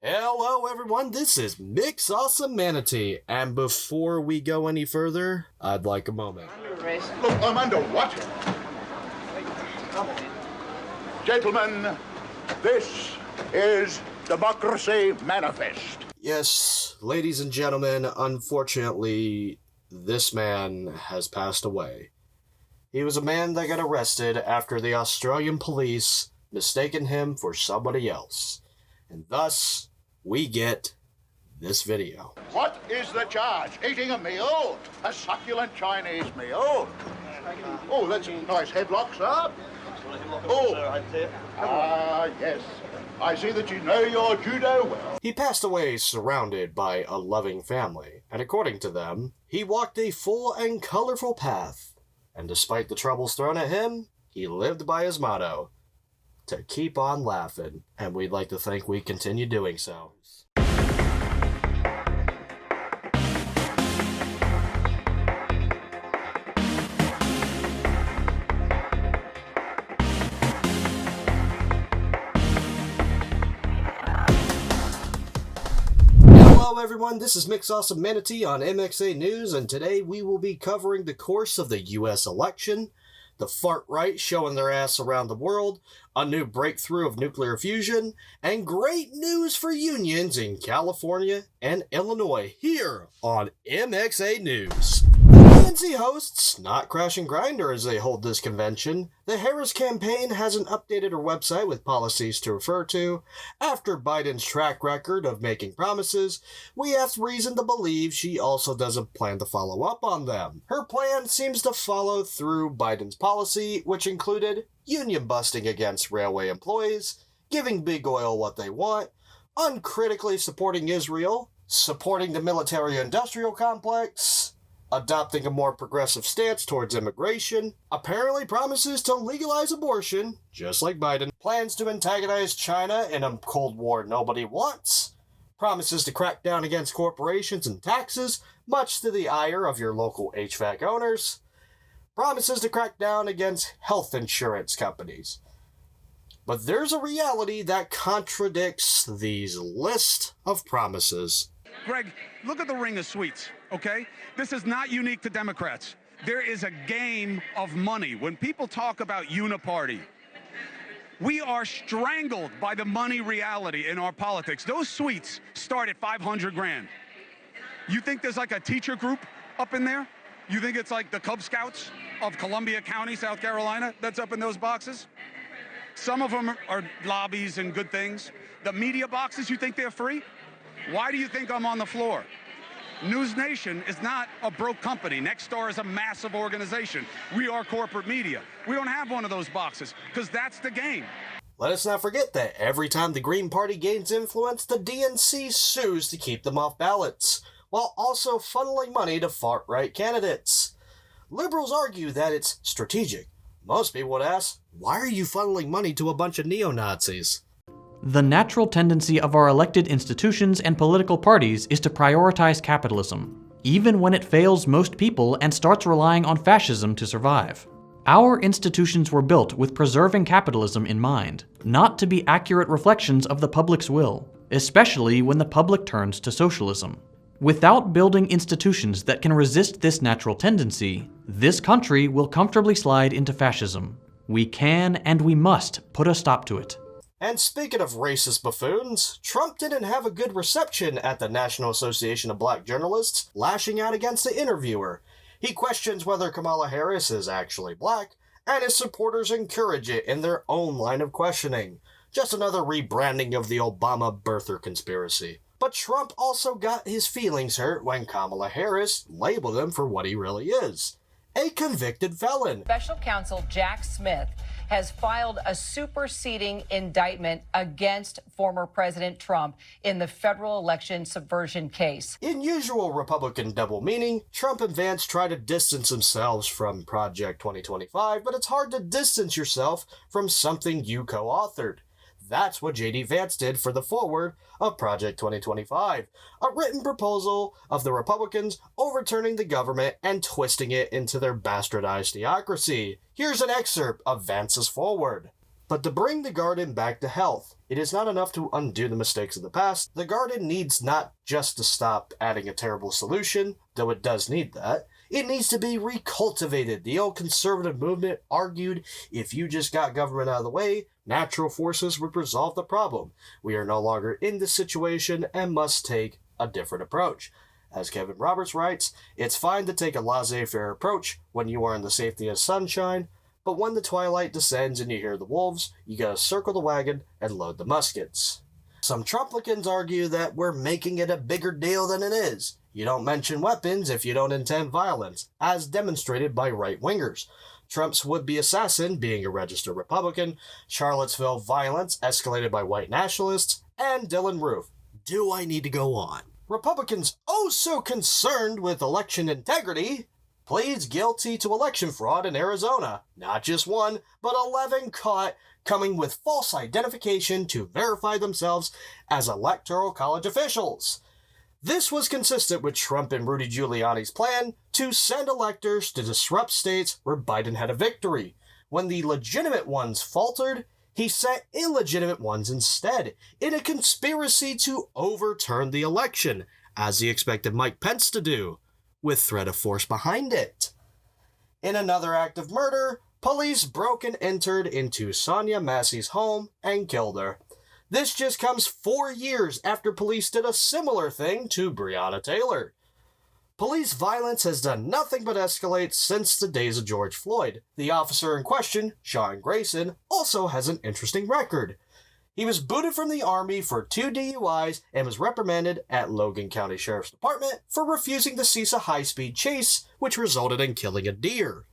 Hello everyone, this is Mix Awesome Manatee, and before we go any further, I'd like a moment. Look, I'm under what? Gentlemen, this is Democracy Manifest. Yes, ladies and gentlemen, unfortunately, this man has passed away. He was a man that got arrested after the Australian police mistaken him for somebody else. And thus, we get this video. What is the charge? Eating a meal? A succulent Chinese meal? Oh, that's a nice headlock, sir. Oh, yes. I see that you know your judo well. He passed away surrounded by a loving family, and according to them, he walked a full and colorful path. And despite the troubles thrown at him, he lived by his motto, to keep on laughing, and we'd like to think we continue doing so. Hello everyone, this is Mix Awesome Manatee on MXA News, and today we will be covering the course of the US election, the fart right showing their ass around the world, a new breakthrough of nuclear fusion, and great news for unions in California and Illinois here on MXA News. The DNC hosts Not Crash and Grinder as they hold this convention. The Harris campaign hasn't updated her website with policies to refer to. After Biden's track record of making promises, we have reason to believe she also doesn't plan to follow up on them. Her plan seems to follow through Biden's policy, which included union busting against railway employees, giving big oil what they want, uncritically supporting Israel, supporting the military-industrial complex, adopting a more progressive stance towards immigration, apparently promises to legalize abortion, just like Biden, plans to antagonize China in a Cold War nobody wants, promises to crack down against corporations and taxes, much to the ire of your local HVAC owners, promises to crack down against health insurance companies. But there's a reality that contradicts these list of promises. Greg, look at the ring of sweets, okay? This is not unique to Democrats. There is a game of money. When people talk about uniparty, we are strangled by the money reality in our politics. Those sweets start at 500 grand. You think there's like a teacher group up in there? You think it's like the Cub Scouts of Columbia County, South Carolina, that's up in those boxes? Some of them are lobbies and good things. The media boxes, you think they're free? Why do you think I'm on the floor? News Nation is not a broke company. Nexstar is a massive organization. We are corporate media. We don't have one of those boxes because that's the game. Let us not forget that every time the Green Party gains influence, the DNC sues to keep them off ballots, while also funneling money to far-right candidates. Liberals argue that it's strategic. Most people would ask, why are you funneling money to a bunch of neo-Nazis? The natural tendency of our elected institutions and political parties is to prioritize capitalism, even when it fails most people and starts relying on fascism to survive. Our institutions were built with preserving capitalism in mind, not to be accurate reflections of the public's will, especially when the public turns to socialism. Without building institutions that can resist this natural tendency, this country will comfortably slide into fascism. We can and we must put a stop to it. And speaking of racist buffoons, Trump didn't have a good reception at the National Association of Black Journalists, lashing out against the interviewer. He questions whether Kamala Harris is actually black, and his supporters encourage it in their own line of questioning. Just another rebranding of the Obama birther conspiracy. But Trump also got his feelings hurt when Kamala Harris labeled him for what he really is, a convicted felon. Special counsel Jack Smith has filed a superseding indictment against former President Trump in the federal election subversion case. In usual Republican double meaning, Trump and Vance try to distance themselves from Project 2025, but it's hard to distance yourself from something you co-authored. That's what J.D. Vance did for the foreword of Project 2025, a written proposal of the Republicans overturning the government and twisting it into their bastardized theocracy. Here's an excerpt of Vance's foreword. But to bring the garden back to health, it is not enough to undo the mistakes of the past. The garden needs not just to stop adding a terrible solution, though it does need that. It needs to be recultivated. The old conservative movement argued if you just got government out of the way, natural forces would resolve the problem. We are no longer in this situation and must take a different approach. As Kevin Roberts writes, it's fine to take a laissez-faire approach when you are in the safety of sunshine, but when the twilight descends and you hear the wolves, you gotta circle the wagon and load the muskets. Some Trumplicans argue that we're making it a bigger deal than it is. You don't mention weapons if you don't intend violence, as demonstrated by right-wingers. Trump's would-be assassin being a registered Republican, Charlottesville violence escalated by white nationalists, and Dylan Roof. Do I need to go on? Republicans, oh so concerned with election integrity, pleads guilty to election fraud in Arizona. Not just one, but 11 caught coming with false identification to verify themselves as Electoral College officials. This was consistent with Trump and Rudy Giuliani's plan to send electors to disrupt states where Biden had a victory. When the legitimate ones faltered, he sent illegitimate ones instead, in a conspiracy to overturn the election, as he expected Mike Pence to do, with threat of force behind it. In another act of murder, police broke and entered into Sonya Massey's home and killed her. This just comes 4 years after police did a similar thing to Breonna Taylor. Police violence has done nothing but escalate since the days of George Floyd. The officer in question, Sean Grayson, also has an interesting record. He was booted from the Army for 2 DUIs and was reprimanded at Logan County Sheriff's Department for refusing to cease a high-speed chase, which resulted in killing a deer.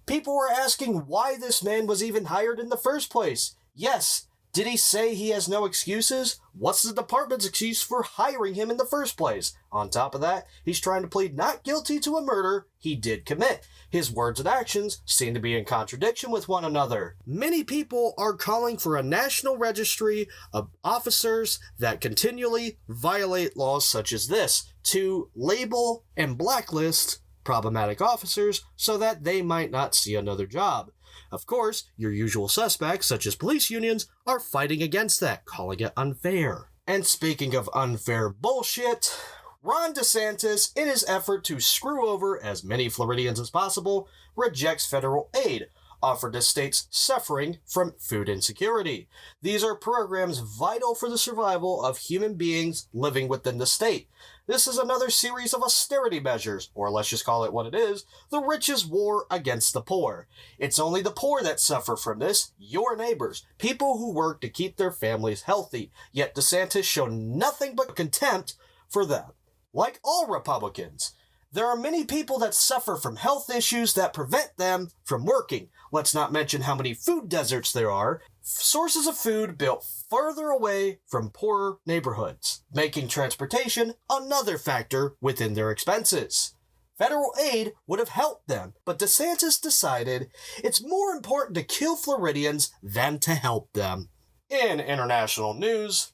People were asking why this man was even hired in the first place. Yes, did he say he has no excuses? What's the department's excuse for hiring him in the first place? On top of that, he's trying to plead not guilty to a murder he did commit. His words and actions seem to be in contradiction with one another. Many people are calling for a national registry of officers that continually violate laws such as this to label and blacklist problematic officers so that they might not see another job. Of course, your usual suspects, such as police unions, are fighting against that, calling it unfair. And speaking of unfair bullshit, Ron DeSantis, in his effort to screw over as many Floridians as possible, rejects federal aid offered to states suffering from food insecurity. These are programs vital for the survival of human beings living within the state. This is another series of austerity measures, or let's just call it what it is, the rich's war against the poor. It's only the poor that suffer from this, your neighbors, people who work to keep their families healthy, yet DeSantis showed nothing but contempt for them. Like all Republicans, there are many people that suffer from health issues that prevent them from working. Let's not mention how many food deserts there are, sources of food built further away from poorer neighborhoods, making transportation another factor within their expenses. Federal aid would have helped them, but DeSantis decided it's more important to kill Floridians than to help them. In international news,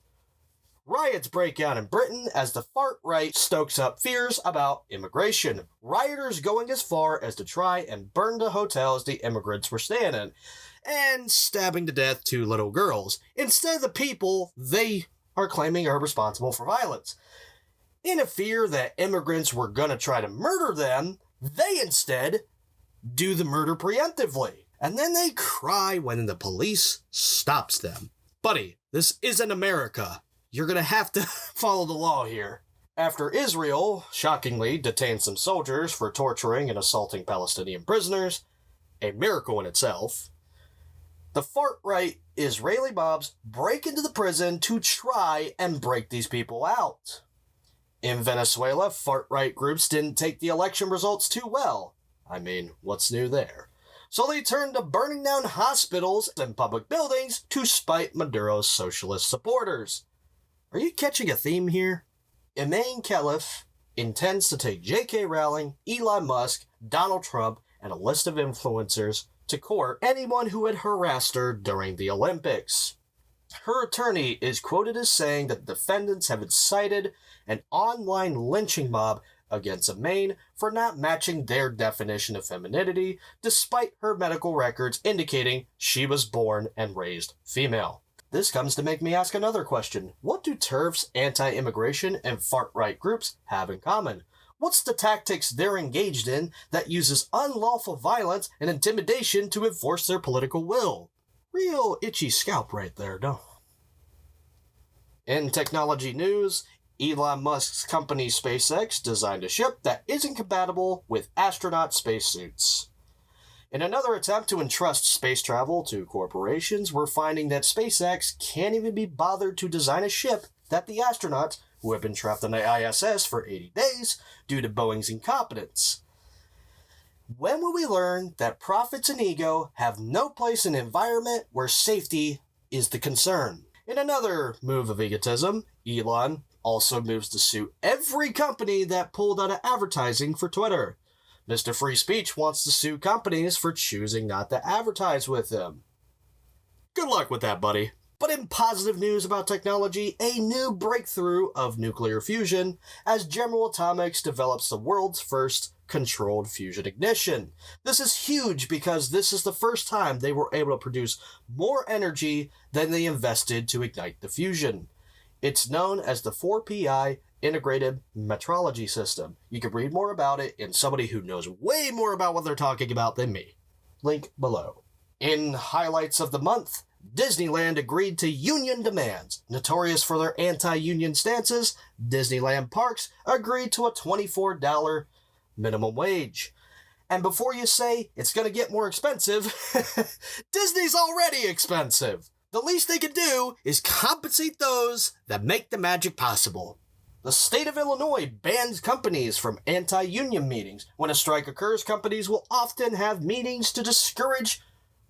riots break out in Britain as the far-right stokes up fears about immigration. Rioters going as far as to try and burn the hotels the immigrants were staying in, and stabbing to death 2 little girls, instead of the people they are claiming are responsible for violence. In a fear that immigrants were gonna try to murder them, they instead do the murder preemptively. And then they cry when the police stops them. Buddy, this isn't America. You're gonna have to follow the law here. After Israel, shockingly, detained some soldiers for torturing and assaulting Palestinian prisoners, a miracle in itself, the far-right Israeli mobs break into the prison to try and break these people out. In Venezuela, far-right groups didn't take the election results too well. I mean, what's new there? So they turned to burning down hospitals and public buildings to spite Maduro's socialist supporters. Are you catching a theme here? Imain Khelif intends to take J.K. Rowling, Elon Musk, Donald Trump, and a list of influencers to court anyone who had harassed her during the Olympics. Her attorney is quoted as saying that the defendants have incited an online lynching mob against Imain for not matching their definition of femininity, despite her medical records indicating she was born and raised female. This comes to make me ask another question. What do TERFs, anti-immigration, and far-right groups have in common? What's the tactics they're engaged in that uses unlawful violence and intimidation to enforce their political will? Real itchy scalp right there, no? In technology news, Elon Musk's company SpaceX designed a ship that isn't compatible with astronaut spacesuits. In another attempt to entrust space travel to corporations, we're finding that SpaceX can't even be bothered to design a ship that the astronauts, who have been trapped on the ISS for 80 days due to Boeing's incompetence. When will we learn that profits and ego have no place in an environment where safety is the concern? In another move of egotism, Elon also moves to sue every company that pulled out of advertising for Twitter. Mr. Free Speech wants to sue companies for choosing not to advertise with him. Good luck with that, buddy. But in positive news about technology, a new breakthrough of nuclear fusion as General Atomics develops the world's first controlled fusion ignition. This is huge because this is the first time they were able to produce more energy than they invested to ignite the fusion. It's known as the 4PI Integrated Metrology System. You can read more about it in somebody who knows way more about what they're talking about than me. Link below. In highlights of the month, Disneyland agreed to union demands. Notorious for their anti-union stances, Disneyland Parks agreed to a $24 minimum wage. And before you say it's going to get more expensive, Disney's already expensive. The least they can do is compensate those that make the magic possible. The state of Illinois bans companies from anti-union meetings. When a strike occurs, companies will often have meetings to discourage,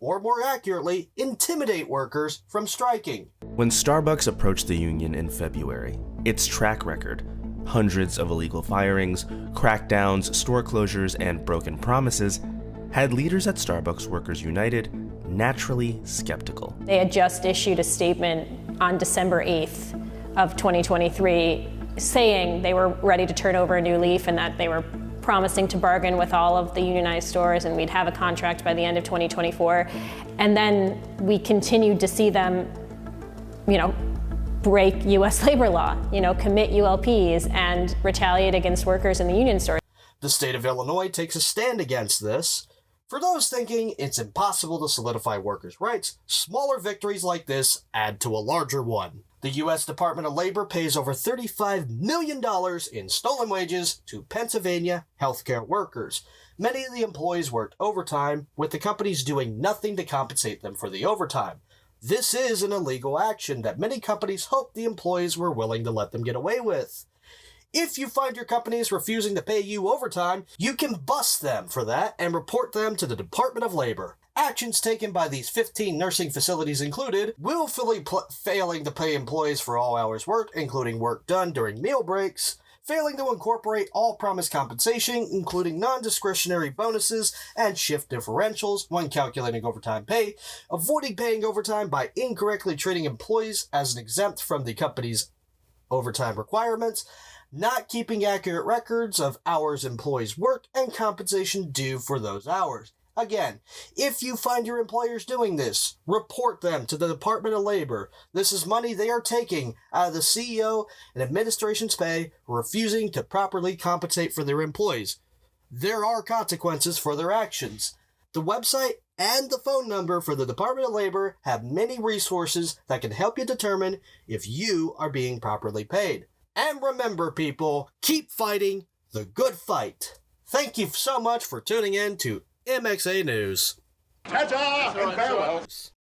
or more accurately, intimidate workers from striking. When Starbucks approached the union in February, its track record, hundreds of illegal firings, crackdowns, store closures, and broken promises, had leaders at Starbucks Workers United naturally skeptical. They had just issued a statement on December 8th of 2023 saying they were ready to turn over a new leaf and that they were promising to bargain with all of the unionized stores and we'd have a contract by the end of 2024. And then we continued to see them, break U.S. labor law, commit ULPs and retaliate against workers in the union stores. The state of Illinois takes a stand against this. For those thinking it's impossible to solidify workers' rights, smaller victories like this add to a larger one. The U.S. Department of Labor pays over $35 million in stolen wages to Pennsylvania healthcare workers. Many of the employees worked overtime, with the companies doing nothing to compensate them for the overtime. This is an illegal action that many companies hoped the employees were willing to let them get away with. If you find your companies refusing to pay you overtime, you can bust them for that and report them to the Department of Labor. Actions taken by these 15 nursing facilities included willfully failing to pay employees for all hours worked, including work done during meal breaks, failing to incorporate all promised compensation, including non-discretionary bonuses and shift differentials when calculating overtime pay, avoiding paying overtime by incorrectly treating employees as an exempt from the company's overtime requirements, not keeping accurate records of hours employees worked and compensation due for those hours. Again, if you find your employers doing this, report them to the Department of Labor. This is money they are taking out of the CEO and administration's pay, refusing to properly compensate for their employees. There are consequences for their actions. The website and the phone number for the Department of Labor have many resources that can help you determine if you are being properly paid. And remember, people, keep fighting the good fight. Thank you so much for tuning in to MXA News. Ta-ta and farewells.